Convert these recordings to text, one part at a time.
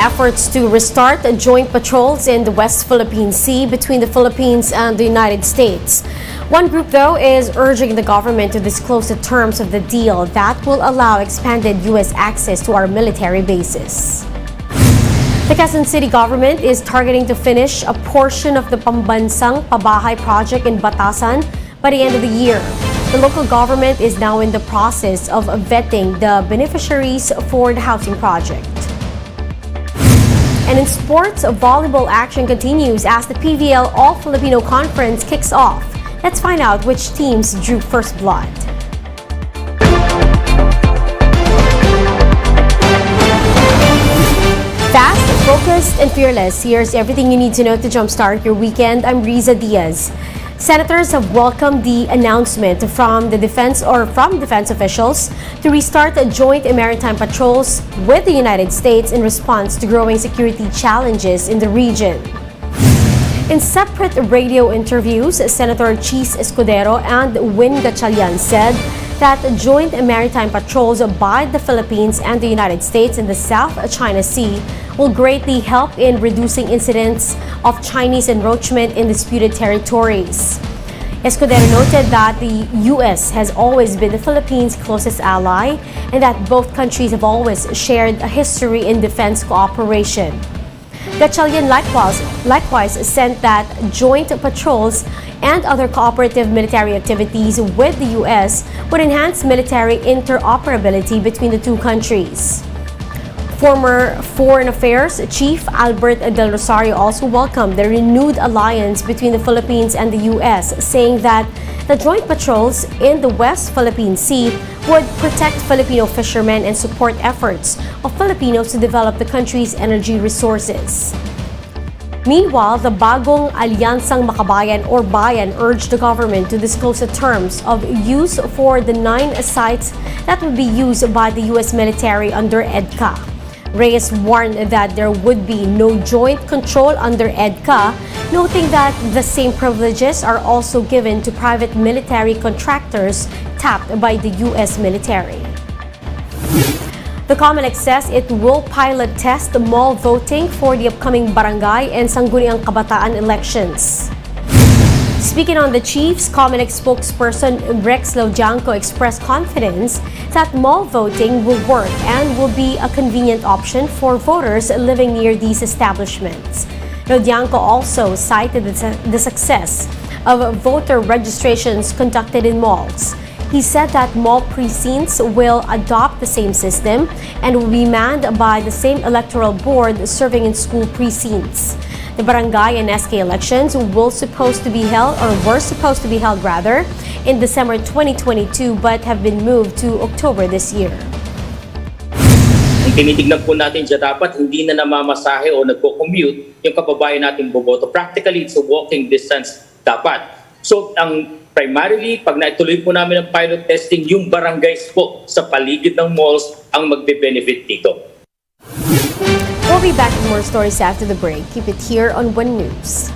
Efforts to restart joint patrols in the West Philippine Sea between the Philippines and the United States. One group, though, is urging the government to disclose the terms of the deal that will allow expanded U.S. access to our military bases. The Quezon City government is targeting to finish a portion of the Pambansang Pabahay project in Batasan by the end of the year. The local government is now in the process of vetting the beneficiaries for the housing project. And in sports, volleyball action continues as the PVL All-Filipino Conference kicks off. Let's find out which teams drew first blood. Fast, focused, and fearless. Here's everything you need to know to jumpstart your weekend. I'm Riza Diaz. Senators have welcomed the announcement from defense officials to restart joint maritime patrols with the United States in response to growing security challenges in the region. In separate radio interviews, Senator Chis Escudero and Win Gatchalian said that joint maritime patrols by the Philippines and the United States in the South China Sea will greatly help in reducing incidents of Chinese encroachment in disputed territories. Escudero noted that the U.S. has always been the Philippines' closest ally and that both countries have always shared a history in defense cooperation. Gatchalian likewise sent that joint patrols and other cooperative military activities with the U.S. would enhance military interoperability between the two countries. Former Foreign Affairs Chief Albert Del Rosario also welcomed the renewed alliance between the Philippines and the U.S., saying that the joint patrols in the West Philippine Sea would protect Filipino fishermen and support efforts of Filipinos to develop the country's energy resources. Meanwhile, the Bagong Alyansang Makabayan or Bayan urged the government to disclose the terms of use for the 9 sites that would be used by the U.S. military under EDCA. Reyes warned that there would be no joint control under EDCA, noting that the same privileges are also given to private military contractors tapped by the U.S. military. The COMELEC says it will pilot test mall voting for the upcoming barangay and Sangguniang Kabataan elections. Speaking on the Chiefs, COMELEC spokesperson Rex Laudianco expressed confidence that mall voting will work and will be a convenient option for voters living near these establishments. Laudianco also cited the success of voter registrations conducted in malls. He said that mall precincts will adopt the same system and will be manned by the same electoral board serving in school precincts. The barangay and SK elections were supposed to be held in December 2022 but have been moved to October this year. Ang tinitignan po natin dyan, dapat hindi na namamasahe o nagko-commute yung kababayan natin boboto. Practically, it's a walking distance dapat. So, primarily, pag naituloy po namin ang pilot testing, yung barangays po sa paligid ng malls ang magbe-benefit dito. We'll be back with more stories after the break. Keep it here on One News.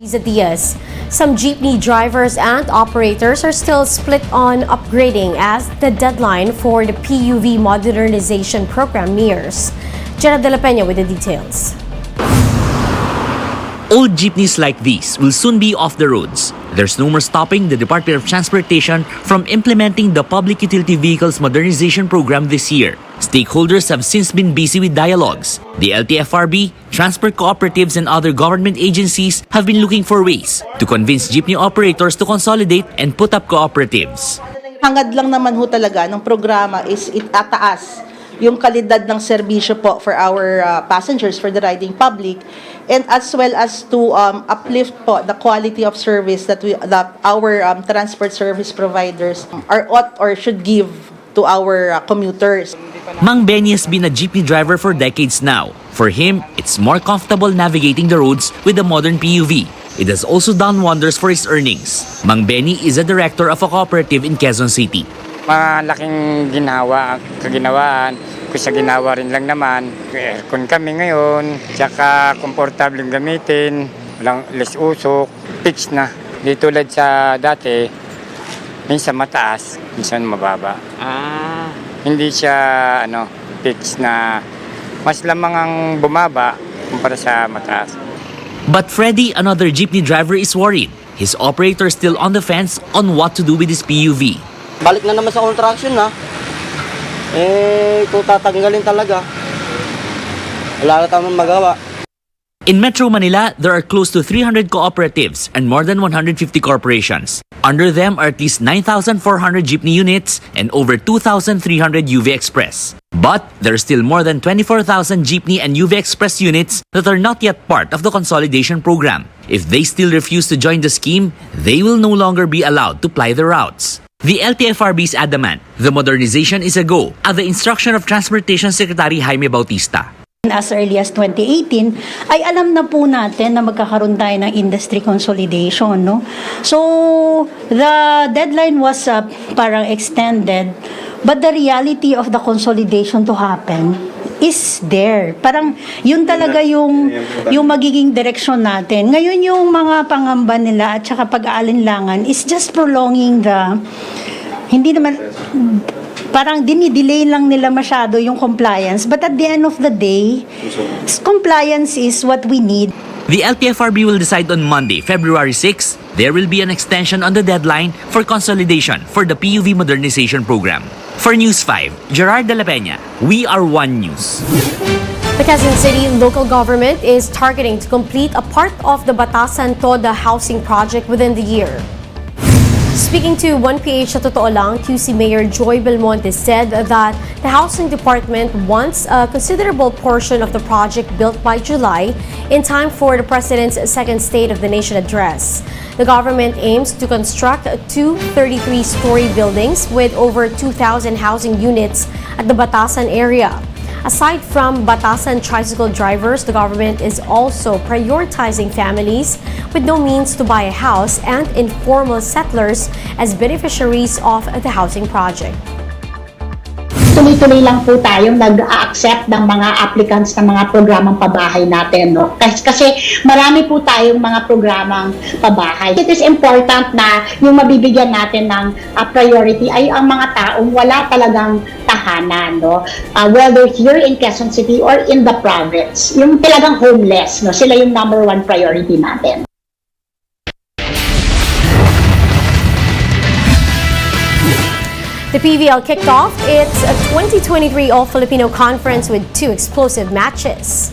Liza Diaz. Some jeepney drivers and operators are still split on upgrading as the deadline for the PUV modernization program nears. Jenna De La Peña with the details. Old jeepneys like these will soon be off the roads. There's no more stopping the Department of Transportation from implementing the Public Utility Vehicles Modernization Program this year. Stakeholders have since been busy with dialogues. The LTFRB, transport cooperatives, and other government agencies have been looking for ways to convince jeepney operators to consolidate and put up cooperatives. Hangad lang naman ho talaga ng programa is itataas yung kalidad ng serbisyo po for our passengers, for the riding public, and as well as to uplift po the quality of service that our transport service providers are ought or should give to our commuters. Mang Benny has been a jeepney driver for decades now. For him, it's more comfortable navigating the roads with a modern PUV. It has also done wonders for his earnings. Mang Benny is a director of a cooperative in Quezon City. Malaking kaginawaan. Kasi ginawa rin lang naman. Aircon kami ngayon, tsaka komportableng gamitin, walang less usok, fix na. Di tulad sa dati, minsan mataas, minsan mababa. Hindi siya fix na mas lamang ang bumaba kumpara sa mataas. But Freddy, another jeepney driver, is worried. His operator is still on the fence on what to do with his PUV. Balik na naman sa contraction na. Kung tatanggalin talaga, wala na tayong magawa. In Metro Manila, there are close to 300 cooperatives and more than 150 corporations. Under them are at least 9,400 jeepney units and over 2,300 UV Express. But there are still more than 24,000 jeepney and UV Express units that are not yet part of the consolidation program. If they still refuse to join the scheme, they will no longer be allowed to ply the routes. The LTFRB is adamant the modernization is a go at the instruction of Transportation Secretary Jaime Bautista. As early as 2018, ay alam na po natin na magkakaroon tayo ng industry consolidation, no? So, the deadline was parang extended, but the reality of the consolidation to happen is there. Parang yun talaga yung magiging direksyon natin. Ngayon yung mga pangamba nila at saka pag-aalinlangan is just prolonging hindi naman, parang dinidelay lang nila masyado yung compliance. But at the end of the day, compliance is what we need. The LTFRB will decide on Monday, February 6. There will be an extension on the deadline for consolidation for the PUV modernization program. For News 5, Gerard De La Peña, We Are One News. The Quezon City local government is targeting to complete a part of the Batasan Toda housing project within the year. Speaking to 1PH sa Totoo Lang, QC Mayor Joy Belmonte said that the Housing Department wants a considerable portion of the project built by July in time for the President's second State of the Nation address. The government aims to construct two 33-story buildings with over 2,000 housing units at the Batasan area. Aside from Batasan tricycle drivers, the government is also prioritizing families with no means to buy a house and informal settlers as beneficiaries of the housing project. Tuloy-tuloy lang po tayong nag-accept ng mga applicants ng mga programang pabahay natin, no? Kasi marami po tayong mga programang pabahay. It is important na yung mabibigyan natin ng priority ay ang mga taong wala talagang tahanan, no? Whether here in Quezon City or in the province. Yung talagang homeless, no? Sila yung number one priority natin. The PVL kicked off its 2023 All-Filipino Conference with two explosive matches.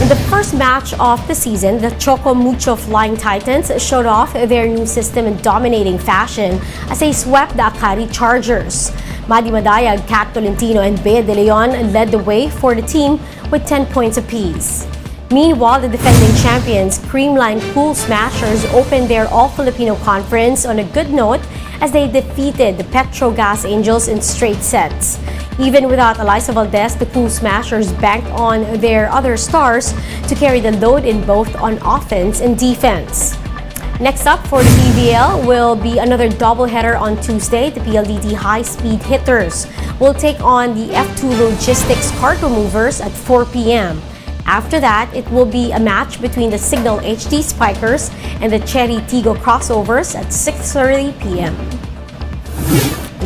In the first match of the season, the Choco Mucho Flying Titans showed off their new system in dominating fashion as they swept the Akari Chargers. Madi Madayag, Kat Tolentino, and Bea De Leon led the way for the team with 10 points apiece. Meanwhile, the defending champions, Creamline Pool Smashers, opened their All-Filipino Conference on a good note as they defeated the Petrogas Angels in straight sets. Even without Eliza Valdez, the Pool Smashers banked on their other stars to carry the load in both on offense and defense. Next up for the PVL will be another doubleheader on Tuesday. The PLDT high-speed hitters will take on the F2 Logistics Cargo Movers at 4 p.m. After that, it will be a match between the Signal HD Spikers and the Cherry Tigo crossovers at 6:30 p.m.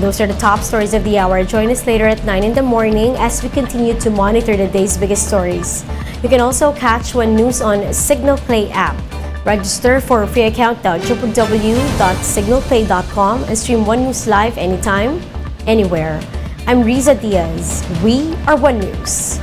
Those are the top stories of the hour. Join us later at 9 in the morning as we continue to monitor the day's biggest stories. You can also catch One News on Signal Play app. Register for a free account at www.signalplay.com and stream One News live anytime, anywhere. I'm Riza Diaz. We are One News.